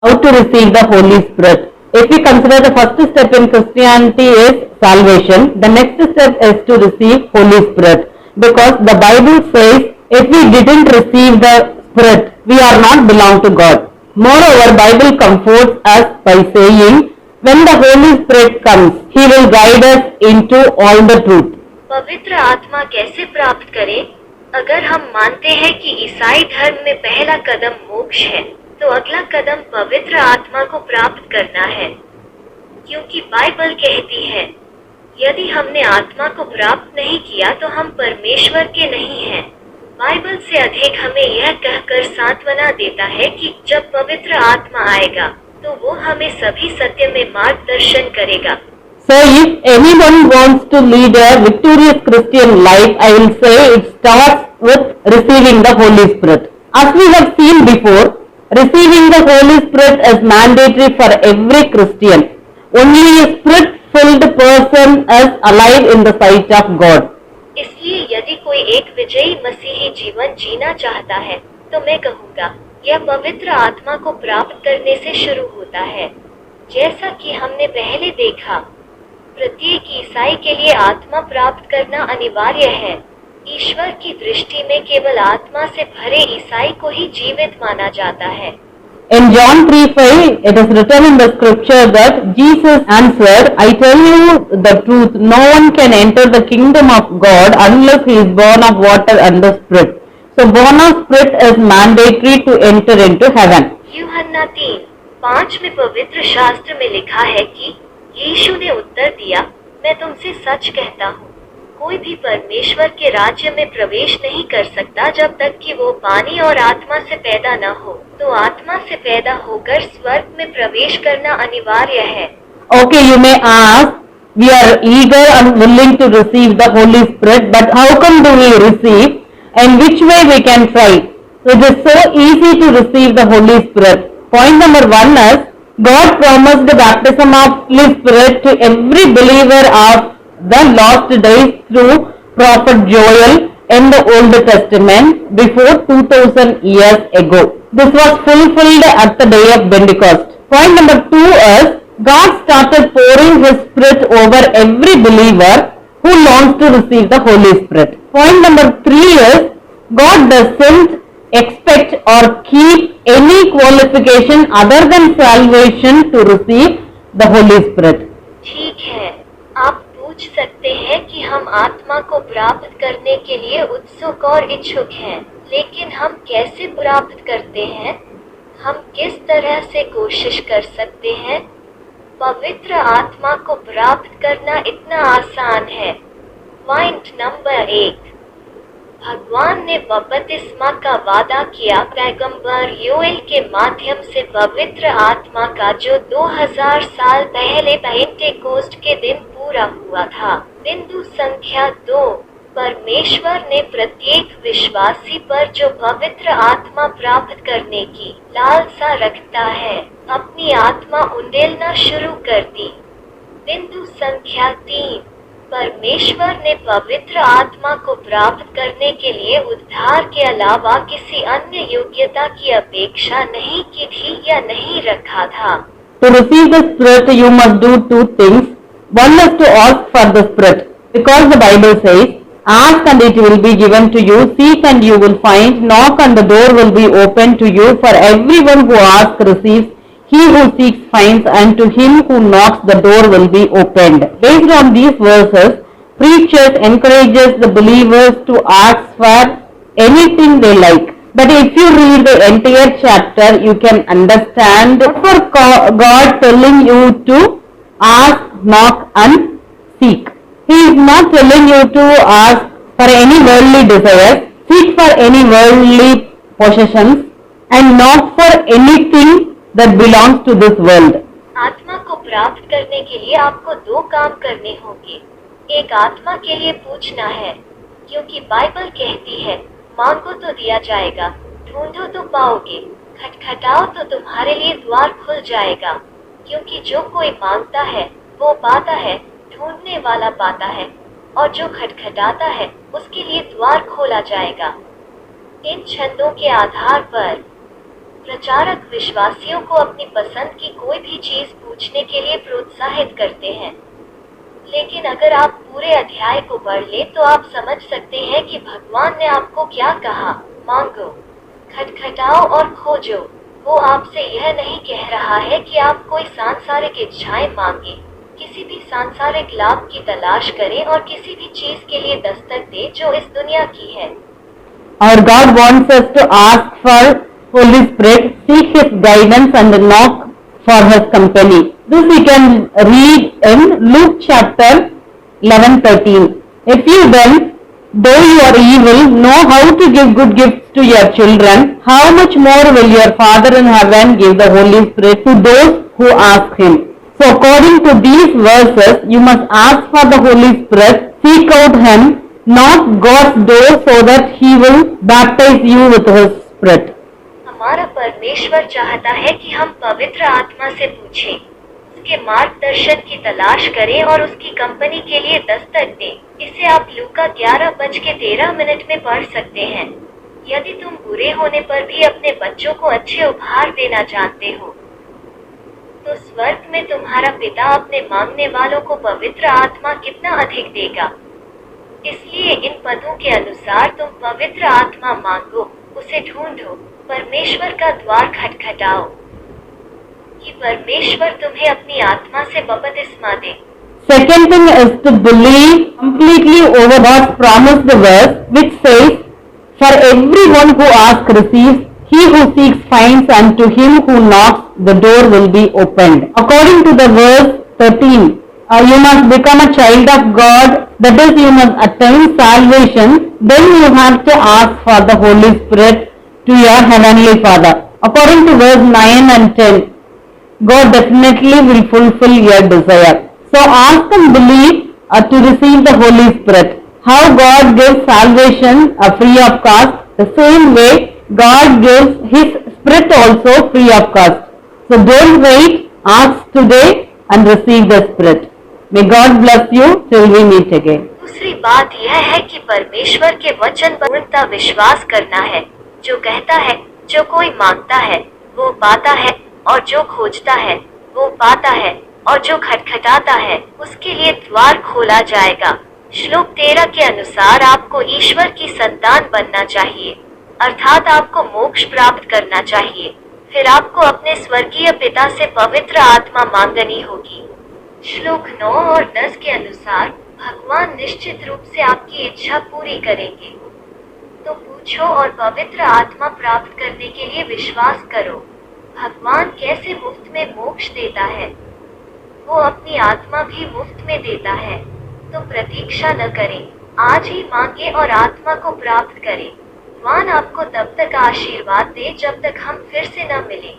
How to receive the Holy Spirit. If we consider the first step in Christianity is salvation, the next step is to receive Holy Spirit. Because the Bible says if we didn't receive the Spirit, we are not belong to God. Moreover, Bible comforts us by saying when the Holy Spirit comes, He will guide us into all the truth. पवित्र आत्मा कैसे प्राप्त करें? अगर हम मानते हैं कि ईसाई धर्म में पहला कदम मोक्ष है, तो अगला कदम पवित्र आत्मा को प्राप्त करना है, क्योंकि बाइबल कहती है यदि हमने आत्मा को प्राप्त नहीं किया तो हम परमेश्वर के नहीं हैं। बाइबल से अधिक हमें यह कहकर सांत्वना देता है कि जब पवित्र आत्मा आएगा तो वो हमें सभी सत्य में मार्गदर्शन करेगा। So if anyone wants to lead a victorious Christian life, I will say it starts with receiving the Holy Spirit. As we have seen before, receiving the Holy Spirit is mandatory for every Christian. Only a Spirit-filled person is alive in the sight of God. इसलिए यदि कोई एक विजयी मसीही जीवन जीना चाहता है तो मैं कहूँगा यह पवित्र आत्मा को प्राप्त करने से शुरू होता है। जैसा कि हमने पहले देखा, प्रत्येक ईसाई के लिए आत्मा प्राप्त करना अनिवार्य है। ईश्वर की दृष्टि में केवल आत्मा से भरे ईसाई को ही जीवित माना जाता है। In John 3:5, it is written in the scripture that Jesus answered, I tell you the truth, no one can enter the kingdom of God unless he is born of water and the Spirit. So born of Spirit is mandatory to enter into heaven. यूहन्ना 3:5 में पवित्र शास्त्र में लिखा है कि यीशु ने उत्तर दिया, मैं तुमसे सच कहता हूँ, कोई भी परमेश्वर के राज्य में प्रवेश नहीं कर सकता जब तक कि वो पानी और आत्मा से पैदा न हो। तो आत्मा से पैदा होकर स्वर्ग में प्रवेश करना अनिवार्य है। Okay, you may ask, we are eager and willing to receive the Holy Spirit, but how come do we receive and which way we can try? It is so easy to receive the Holy Spirit. Point number 1 is, God promised the baptism of Holy Spirit to every believer of the last days through Prophet Joel in the Old Testament before 2000 years ago. This was fulfilled at the day of Pentecost. Point number 2 is, God started pouring His Spirit over every believer who longs to receive the Holy Spirit. Point number 3 is, God doesn't expect or keep any qualification other than salvation to receive the Holy Spirit. ठीक है, आप पूछ सकते हैं कि हम आत्मा को प्राप्त करने के लिए उत्सुक और इच्छुक हैं, लेकिन हम कैसे प्राप्त करते हैं? हम किस तरह से कोशिश कर सकते हैं? पवित्र आत्मा को प्राप्त करना इतना आसान है। पॉइंट नंबर 1, भगवान ने बपतिस्मा का वादा किया पैगंबर योएल के माध्यम से पवित्र आत्मा का, जो 2000 साल पहले पेंटेकोस्ट के दिन पूरा हुआ था। बिंदु संख्या 2, परमेश्वर ने प्रत्येक विश्वासी पर जो पवित्र आत्मा प्राप्त करने की लालसा रखता है, अपनी आत्मा उंडेलना शुरू कर दी। बिंदु संख्या 3, परमेश्वर ने पवित्र आत्मा को प्राप्त करने के लिए उद्धार के अलावा किसी अन्य योग्यता की अपेक्षा नहीं की थी या नहीं रखा था। To receive the Spirit, you must do 2 things. One is to ask for the Spirit, because the Bible says, ask and it will be given to you, seek and you will find, knock and the door will be opened to you. For everyone who asks receives, he who seeks finds, and to him who knocks the door will be opened. Based on these verses, preachers encourages the believers to ask for anything they like. But if you read the entire chapter, you can understand what for God telling you to ask, knock and seek. He is not telling you to ask for any worldly desires, seek for any worldly possessions, and knock for anything that belongs to this world. आत्मा को प्राप्त करने के लिए आपको 2 काम करने होंगे। एक, आत्मा के लिए पूछना है, क्योंकि बाइबल कहती है मांगो तो दिया जाएगा, ढूंढो तो पाओगे, खटखटाओ तो तुम्हारे लिए द्वार खुल जाएगा। क्योंकि जो कोई मांगता है वो पाता है, ढूंढने वाला पाता है, और जो खटखटाता है उसके लिए द्वार खोला जाएगा। इन छंदों के आधार पर प्रचारक विश्वासियों को अपनी पसंद की कोई भी चीज पूछने के लिए प्रोत्साहित करते हैं। लेकिन अगर आप पूरे अध्याय को पढ़ लें तो आप समझ सकते हैं कि भगवान ने आपको क्या कहा। मांगो, खटखटाओ और खोजो। वो आपसे यह नहीं कह रहा है कि आप कोई सांसारिक इच्छाएं मांगे, किसी भी सांसारिक लाभ की तलाश करें और किसी भी चीज के लिए दस्तक दे जो इस दुनिया की है। Our God wants us to ask for Holy Spirit, seek His guidance and knock for His company. This we can read in Luke chapter 11:13. If you then, though you are evil, know how to give good gifts to your children, how much more will your Father in heaven give the Holy Spirit to those who ask Him? So according to these verses, you must ask for the Holy Spirit, seek out Him, knock God's door so that He will baptize you with His Spirit. हमारा परमेश्वर चाहता है कि हम पवित्र आत्मा से पूछें, उसके मार्गदर्शन की तलाश करें और उसकी कंपनी के लिए दस्तक दें। इसे आप लूका 11:13 में पढ़ सकते हैं। यदि तुम बुरे होने पर भी अपने बच्चों को अच्छे उपहार देना जानते हो, तो स्वर्ग में तुम्हारा पिता अपने मांगने वालों को पवित्र आत्मा कितना अधिक देगा। इसलिए इन पदों के अनुसार तुम पवित्र आत्मा मांगो, उसे ढूंढो, परमेश्वर का द्वार खटखटाओ कि परमेश्वर तुम्हें अपनी आत्मा से बपतिस्मा दे। Second thing is to believe completely over God's promised verse which says, for everyone who asks receives, he who seeks finds, and to him who knocks the door will be opened. According to the verse 13, you must become a child of God, that is you must attain salvation, then you have to ask for the Holy Spirit to your heavenly Father. According to verse 9 and 10, God definitely will fulfill your desire. So ask and believe to receive the Holy Spirit. How God gives salvation free of cost, the same way God gives His Spirit also free of cost. So don't wait, ask today and receive the Spirit. May God bless you till we meet again. दूसरी बात यह है कि परमेश्वर के वचन पर पूर्णतः विश्वास करना है, जो कहता है जो कोई मांगता है वो पाता है, और जो खोजता है वो पाता है, और जो खटखटाता है उसके लिए द्वार खोला जाएगा। श्लोक 13 के अनुसार आपको ईश्वर की संतान बनना चाहिए, अर्थात आपको मोक्ष प्राप्त करना चाहिए। फिर आपको अपने स्वर्गीय पिता से पवित्र आत्मा मांगनी होगी। श्लोक 9 और 10 के अनुसार भगवान निश्चित रूप से आपकी इच्छा पूरी करेंगे। तो पूछो और पवित्र आत्मा प्राप्त करने के लिए विश्वास करो। भगवान कैसे मुफ्त में मोक्ष देता है, वो अपनी आत्मा भी मुफ्त में देता है। तो प्रतीक्षा न करें, आज ही मांगे और आत्मा को प्राप्त करें। भगवान आपको तब तक आशीर्वाद दे जब तक हम फिर से न मिलें।